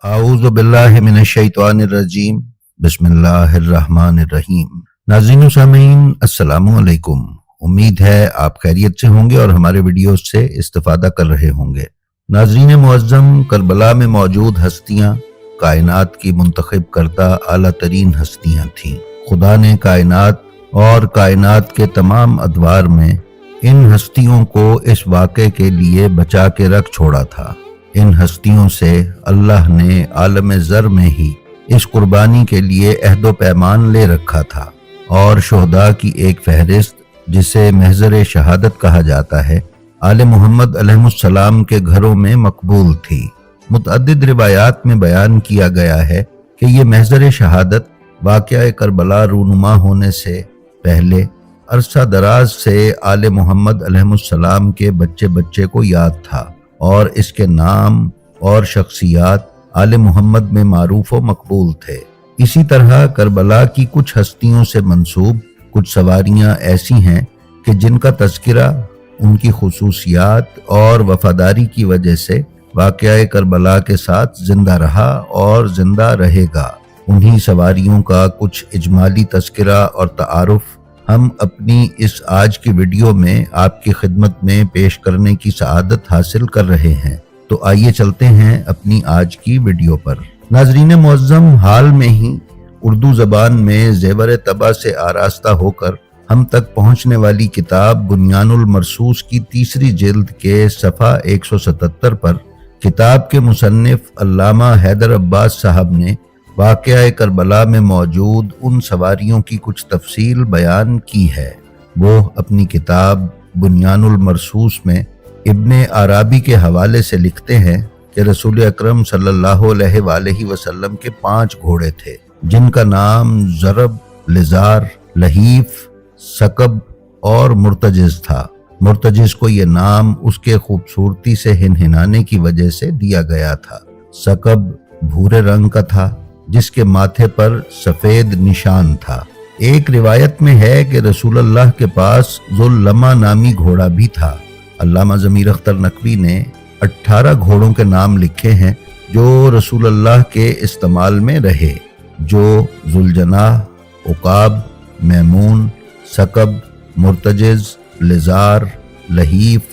आऊज़ु बिल्लाहि मिनश्शैतानिर्रजीम बिस्मिल्लाहिर्रहमानिर्रहीम। नाज़रीन व सामीन अस्सलामु अलैकुम। उम्मीद है आप खैरियत से होंगे और हमारे वीडियोस से इस्तिफादा कर रहे होंगे। नाज़रीन मुअज़्ज़म, करबला में मौजूद हस्तियाँ कायनात की मुंतखब करदा आला तरीन हस्तियाँ थीं। खुदा ने कायनात और कायनात के तमाम अदवार में इन हस्तियों को इस वाक़े के लिए बचा के रख छोड़ा था। इन हस्तियों से अल्लाह ने आलम ज़र में ही इस कुर्बानी के लिए अहदो पैमान ले रखा था और शुहदा की एक फहरिस्त जिसे महज़र शहादत कहा जाता है आले मोहम्मद अलैहिस्सलाम के घरों में मकबूल थी। मुतअद्दिद रिवायात में बयान किया गया है कि ये महज़र शहादत वाक़या करबला रूनुमा होने से पहले अरसा दराज से आले मोहम्मद अलैहिस्सलाम के बच्चे बच्चे को याद था और इसके नाम और शख्सियात आले मोहम्मद में मारूफ व मकबूल थे। इसी तरह करबला की कुछ हस्तियों से मंसूब कुछ सवारियां ऐसी हैं कि जिनका तज़किरा उनकी खुसूसियात और वफादारी की वजह से वाक़या करबला के साथ जिंदा रहा और जिंदा रहेगा। उन्हीं सवारियों का कुछ इजमाली तज़किरा और तारुफ हम अपनी इस आज की वीडियो में आपकी खिदमत में पेश करने की सआदत हासिल कर रहे हैं। तो आइए चलते हैं अपनी आज की वीडियो पर। नाज़रीन मुअज़्ज़म, हाल में ही उर्दू ज़बान में ज़ेवर तबा से आरास्ता होकर हम तक पहुंचने वाली किताब बुनियानुल मरसूस की तीसरी जिल्द के सफ़ा 177 पर किताब के मुसन्निफ अल्लामा हैदर अब्बास साहब ने वाक़या करबला में मौजूद उन सवारियों की कुछ तफसील बयान की है। वो अपनी किताब बुनियानुल मरसूस में इब्ने अराबी के हवाले से लिखते हैं कि रसूल अकरम सल्लल्लाहु अलैहि वसल्लम के 5 घोड़े थे जिनका नाम ज़रब, लिजार, लहीफ, सकब और मुर्तजिज़ था। मुर्तजिज़ को ये नाम उसके खूबसूरती से हिनहिनाने की वजह से दिया गया था। सकब भूरे रंग का था जिसके माथे पर सफेद निशान था। एक रिवायत में है कि रसूलुल्लाह के पास ज़ुल्लमा नामी घोड़ा भी था। अल्लामा ज़मीर अख्तर नकवी ने 18 घोड़ों के नाम लिखे हैं जो रसूलुल्लाह के इस्तेमाल में रहे, जो ज़ुलजनाह, उकाब, मैमून, सकब, मुर्तजिज़, लिजार, लहीफ,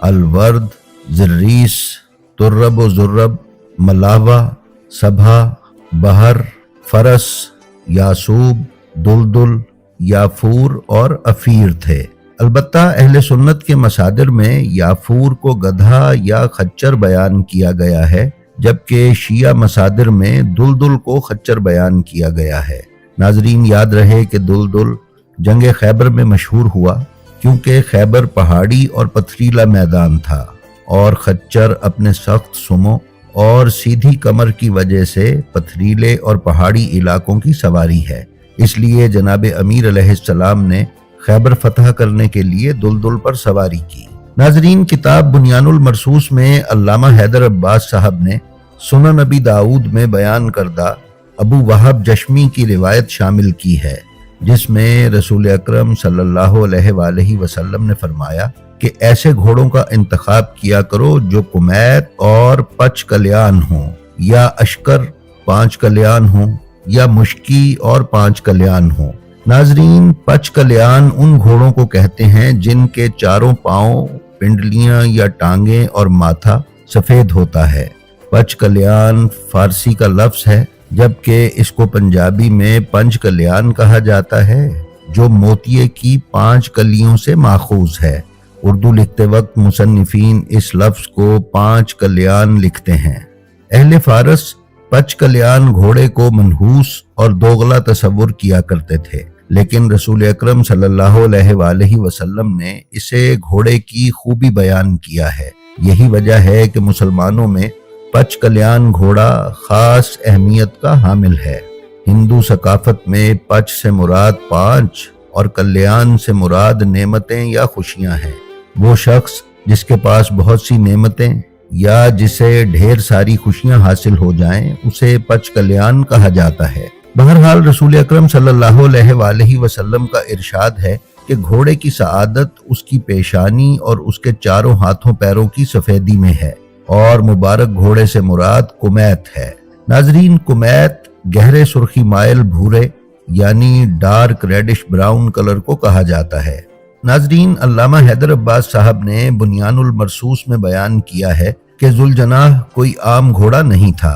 अलवर्द, ज़र्रीस, तुर्रब व ज़ुर्रब, मलावा, सबा, बहर, फरस, यासूब, दुलदुल, याफूर और अफीर थे। अलबत्ता अहले सुन्नत के मसादिर में याफूर को गधा या खच्चर बयान किया गया है, जबकि शिया मसादिर में दुलदुल को खच्चर बयान किया गया है। नाजरीन, याद रहे कि दुलदुल जंग खैबर में मशहूर हुआ क्योंकि खैबर पहाड़ी और पथरीला मैदान था और खच्चर अपने सख्त सुमो और सीधी कमर की वजह से पथरीले और पहाड़ी इलाकों की सवारी है। इसलिए जनाब अमीर अलैहिस्सलाम ने खैबर फतह करने के लिए दुलदुल पर सवारी की। नाजरीन, किताब बुनियानुल मरसूस में अल्लामा हैदर अब्बास साहब ने सुनन नबी दाऊद में बयान करदा अबू वहाब जश्मी की रिवायत शामिल की है, जिसमें रसूल अकरम सल्लल्लाहु अलैहि वसल्लम ने फरमाया कि ऐसे घोड़ों का इंतखाब किया करो जो कुमैत और 5 कल्याण हो, या अश्कर 5 कल्याण हो, या मुश्की और 5 कल्याण हो। नाजरीन, 5 कल्याण उन घोड़ों को कहते हैं जिनके चारों पांव, पिंडलियां या टांगे और माथा सफेद होता है। 5 कल्याण फारसी का लफ्ज है, जबकि इसको पंजाबी में पंच कल्याण कहा जाता है, जो मोतिये की 5 कलियों से माखूज है। उर्दू लिखते वक्त मुसन्निफीन इस लफ्ज को 5 कल्याण लिखते हैं। अहले फारस 5 कल्याण घोड़े को मनहूस और दोगला तसव्वुर किया करते थे, लेकिन रसूल अकरम सल्लल्लाहु अलैहि वसल्लम ने इसे घोड़े की खूबी बयान किया है। यही वजह है कि मुसलमानों में 5 कल्याण घोड़ा खास अहमियत का हामिल है। हिंदू सकाफत में 5 से मुराद 5 और कल्याण से मुराद नेमतें या खुशियां हैं। वो शख्स जिसके पास बहुत सी नेमतें या जिसे ढेर सारी खुशियां हासिल हो जाएं, उसे 5 कल्याण कहा जाता है। बहरहाल रसूल अकरम सल्लल्लाहु अलैहि वसल्लम का इरशाद है कि घोड़े की सआदत उसकी पेशानी और उसके चारों हाथों पैरों की सफेदी में है और मुबारक घोड़े से मुराद कुमैत है। नाजरीन, कुमैत गहरे सुर्खी माइल भूरे यानी डार्क रेडिश ब्राउन कलर को कहा जाता है। नाजरीन, अल्लामा हैदर अब्बास साहब ने बुनियानुल मरसूस में बयान किया है कि जुलजनाह कोई आम घोड़ा नहीं था,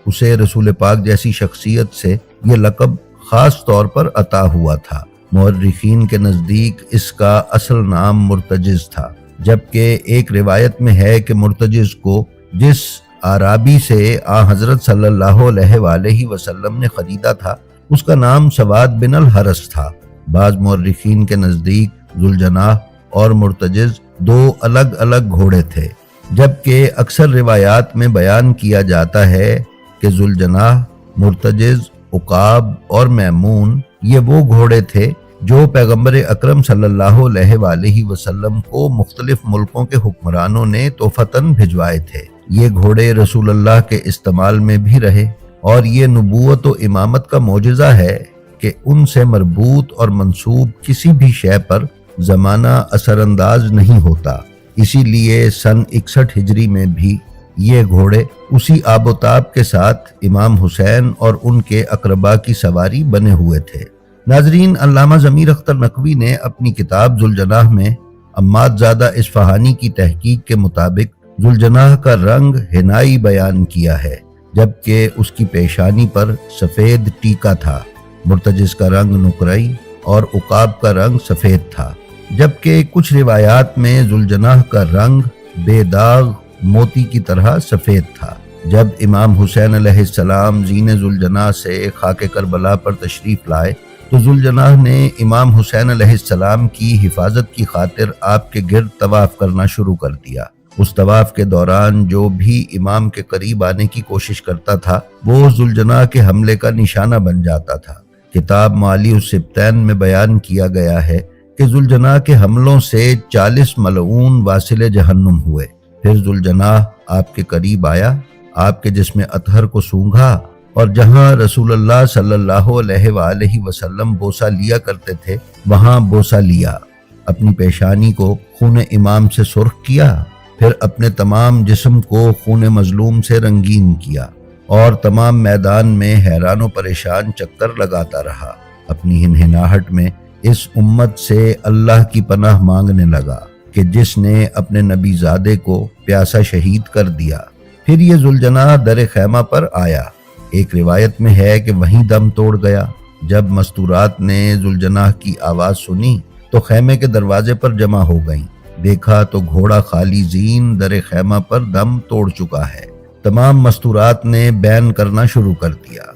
उसे रसूल पाक जैसी शख्सियत से ये लक़ब खास तौर पर अता हुआ था। मुअर्रिखीन के नज़दीक इसका असल नाम मुर्तजिज़ था, जबकि एक रिवायत में है कि मुर्तजिज़ को जिस आराबी से हज़रत सल्लल्लाहु अलैहि वसल्लम ने खरीदा था उसका नाम सवाद बिन अल हरस था। बाज़ मुअर्रिखीन के नज़दीक जुलजनाह और मुर्तजिज़ दो अलग अलग घोड़े थे, जबकि अक्सर रिवायात में बयान किया जाता है कि जुलजनाह, मुर्तजिज़, उकाब और मैमून ये वो घोड़े थे जो पैगंबर अकरम सल्लल्लाहु अलैहि वसल्लम को मुख्तलिफ मुल्कों के हुक्मरानों ने तोहफतन भिजवाए थे। ये घोड़े रसूलुल्लाह के इस्तेमाल में भी रहे और ये नबूवत व इमामत का मोजज़ा है कि उनसे मरबूत और मंसूब किसी भी शय पर ज़माना असरअंदाज नहीं होता। इसीलिए सन 61 हिजरी में भी ये घोड़े उसी आबोताब के साथ इमाम हुसैन और उनके अकरबा की सवारी बने हुए थे। नाजरीन, अल्लामा ज़मीर अख्तर नकवी ने अपनी किताब जुलजनाह में अम्मादज़ादा इस्फहानी की तहकीक के मुताबिक जुलजनाह का रंग हिनाई बयान किया है, जबकि उसकी पेशानी पर सफ़ेद टीका था। मुर्तजिज़ का रंग नुकराई और उकाब का रंग सफ़ेद था, जबकि कुछ रिवायात में जुलजनाह का रंग बेदाग मोती की तरह सफ़ेद था। जब इमाम हुसैन अलैहिस्सलाम ज़ीने जुलजनाह से खाके करबला पर तशरीफ़ लाए तो जुलजनाह ने इमाम हुसैन अलैहिस्सलाम की हिफाजत की खातिर आपके गिर्द तवाफ़ करना शुरू कर दिया। उस तवाफ़ के दौरान जो भी इमाम के करीब आने की कोशिश करता था वो जुलजनाह के हमले का निशाना बन जाता था। किताब माली सिब्तैन में बयान किया गया है कि जुलजनाह के हमलों से 40 मलऊन वासिले जहन्नुम हुए। फिर जुलजनाह आपके करीब आया, आपके जिस्म अतहर को सूंघा और जहां रसूलुल्लाह सल्लल्लाहु अलैहि वसल्लम बोसा लिया करते थे वहां बोसा लिया, अपनी पेशानी को खून इमाम से सुर्ख किया, फिर अपने तमाम जिस्म को खून मजलूम से रंगीन किया और तमाम मैदान में हैरान व परेशान चक्कर लगाता रहा। अपनी हिनहिनाहट में इस उम्मत से अल्लाह की पनाह मांगने लगा कि जिसने अपने नबीजादे को प्यासा शहीद कर दिया। फिर ये जुलजनाह दर खैमा पर आया। एक रिवायत में है कि वहीं दम तोड़ गया। जब मस्तूरात ने जुलजनाह की आवाज़ सुनी तो खैमे के दरवाजे पर जमा हो गईं। देखा तो घोड़ा खाली जीन दर खैमा पर दम तोड़ चुका है। तमाम मस्तूरात ने बैन करना शुरू कर दिया।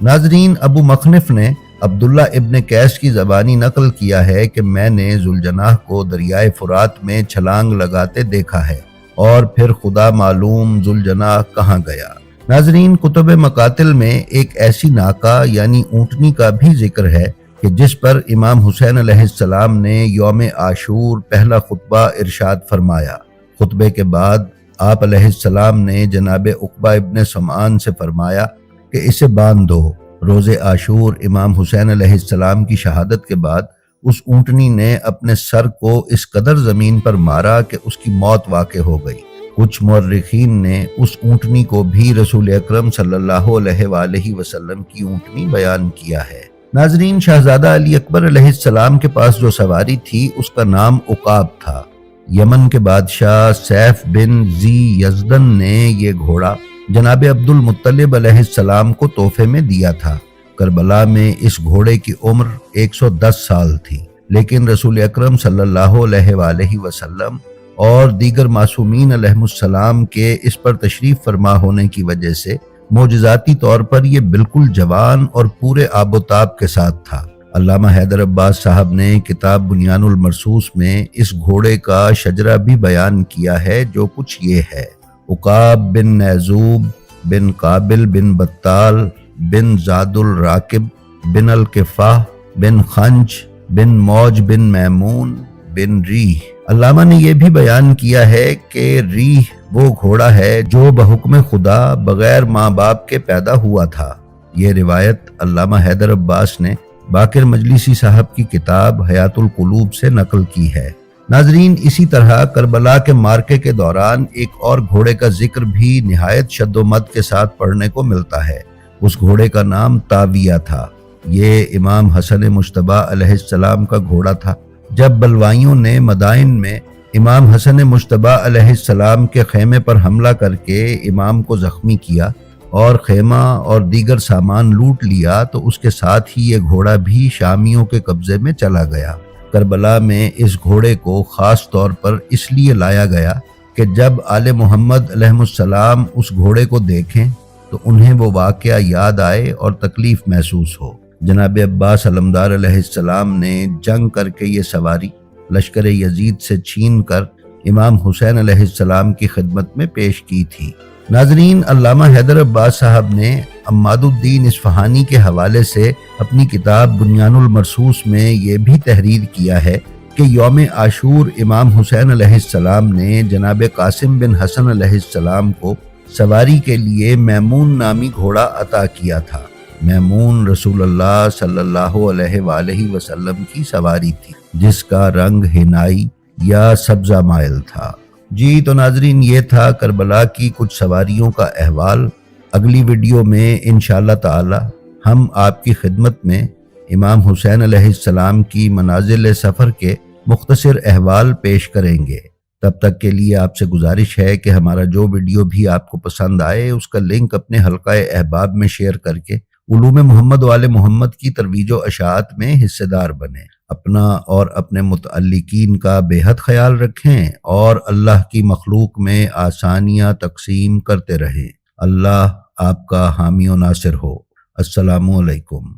नाजरीन, अबू मखनिफ ने अब्दुल्ला इब्न कैस की ज़बानी नकल किया है कि मैंने जुलजनाह को दरियाए फुरात में छलांग लगाते देखा है और फिर खुदा मालूम जुलजनाह कहाँ गया। नाजरीन, कुतुब मकातिल में एक ऐसी नाका यानी ऊँटनी का भी जिक्र है कि जिस पर इमाम हुसैन अलैहिस्सलाम ने यौम आशूर पहला खुतबा इरशाद फरमाया। खुतबे के बाद आप अलैहिस्सलाम ने जनाब उक़बा इब्न समान से फरमाया कि इसे बांध दो। रोज़े आशूर इमाम हुसैन अलैहिस्सलाम की शहादत के बाद उस ऊँटनी ने अपने सर को इस कदर ज़मीन पर मारा कि उसकी मौत वाक़े हो गई। कुछ मुअर्रिखीन ने उस ऊँटनी को भी रसूल अकरम सल्लल्लाहु अलैहि वसल्लम की ऊँटनी बयान किया है। नाजरीन, शहजादा अली अकबर अलैहिस्सलाम के पास जो सवारी थी उसका नाम उकाब था। यमन के बादशाह सैफ बिन जी यज़दन ने ये घोड़ा जनाब अब्दुल मुत्तलिब अलैहिस्सलाम को तोहफे में दिया था। करबला में इस घोड़े की उम्र 110 साल थी, लेकिन रसूल अकरम सल्लल्लाहु अलैहि वसल्लम और दीगर मासूमीन अलैहिमुस्सलाम के इस पर तशरीफ फरमा होने की वजह से मोजज़ाती तौर पर यह बिल्कुल जवान और पूरे आबोताब के साथ था। अल्लामा हैदर अब्बास साहब ने किताब बुनियानुल मरसूस में इस घोड़े का शजरा भी बयान किया है, जो कुछ ये है। उकाब बिन नैजूब बिन काबिल बिन बत्ताल बिन जादुल राकिब बिन अल किफ़ाह बिन खंज बिन मौज बिन मैमून बिन रीह। अल्लामा ने यह भी बयान किया है कि रीह वो घोड़ा है जो बहुक्म खुदा बगैर माँ बाप के पैदा हुआ था। ये रिवायत अल्लामा हैदर अब्बास ने बाकिर मजलिसी साहब की किताब हयातुल कुलूब से नकल की है। नाजरीन, इसी तरह करबला के मार्के के दौरान एक और घोड़े का जिक्र भी निहायत शद्दोमत के साथ पढ़ने को मिलता है। उस घोड़े का नाम ताविया था। ये इमाम हसन मुश्तबा अलैहिस्सलाम का घोड़ा था। जब बलवाइयों ने मदाइन में इमाम हसन मुश्तबा अलैहिस्सलाम के खेमे पर हमला करके इमाम को जख्मी किया और खेमा और दीगर सामान लूट लिया तो उसके साथ ही ये घोड़ा भी शामियों के कब्जे में चला गया। करबला में इस घोड़े को ख़ास तौर पर इसलिए लाया गया कि जब आले मोहम्मद अलैहिस्सलाम उस घोड़े को देखें तो उन्हें वो वाक़या याद आए और तकलीफ़ महसूस हो। जनाब अब्बास अलमदार अलैहिस्सलाम ने जंग करके ये सवारी लश्कर यजीद से छीन कर इमाम हुसैन अलैहिस्सलाम की खिदमत में पेश की थी। नाजरीन, अल्लामा हैदर अब्बास साहब ने अम्मादुद्दीन इस्फहानी के हवाले से अपनी किताब बुनियानुल मरसूस में ये भी तहरीर किया है कि यौम आशूर इमाम हुसैन अलैहिस्सलाम ने जनाब कासिम बिन हसन अलैहिस्सलाम को सवारी के लिए मैमून नामी घोड़ा अता किया था। मैमून रसूलुल्लाह सल्लल्लाहु अलैहि वसल्लम की सवारी थी जिसका रंग हिनाई या सब्जा माइल था। जी तो नाजरीन, ये था करबला की कुछ सवारियों का अहवाल। अगली वीडियो में इंशाअल्लाह ताला हम आपकी खिदमत में इमाम हुसैन अलैहिस्सलाम की मनाजिल सफ़र के मुख्तसर अहवाल पेश करेंगे। तब तक के लिए आपसे गुजारिश है कि हमारा जो वीडियो भी आपको पसंद आए उसका लिंक अपने हल्का अहबाब में शेयर करके उलूम मोहम्मद वाले मोहम्मद की तरवीजो अशात में हिस्सेदार बने। अपना और अपने मुतअल्लिकीन का बेहद ख्याल रखें और अल्लाह की मखलूक में आसानियां तकसीम करते रहें। अल्लाह आपका हामी और नासिर हो। अस्सलामु अलैकुम।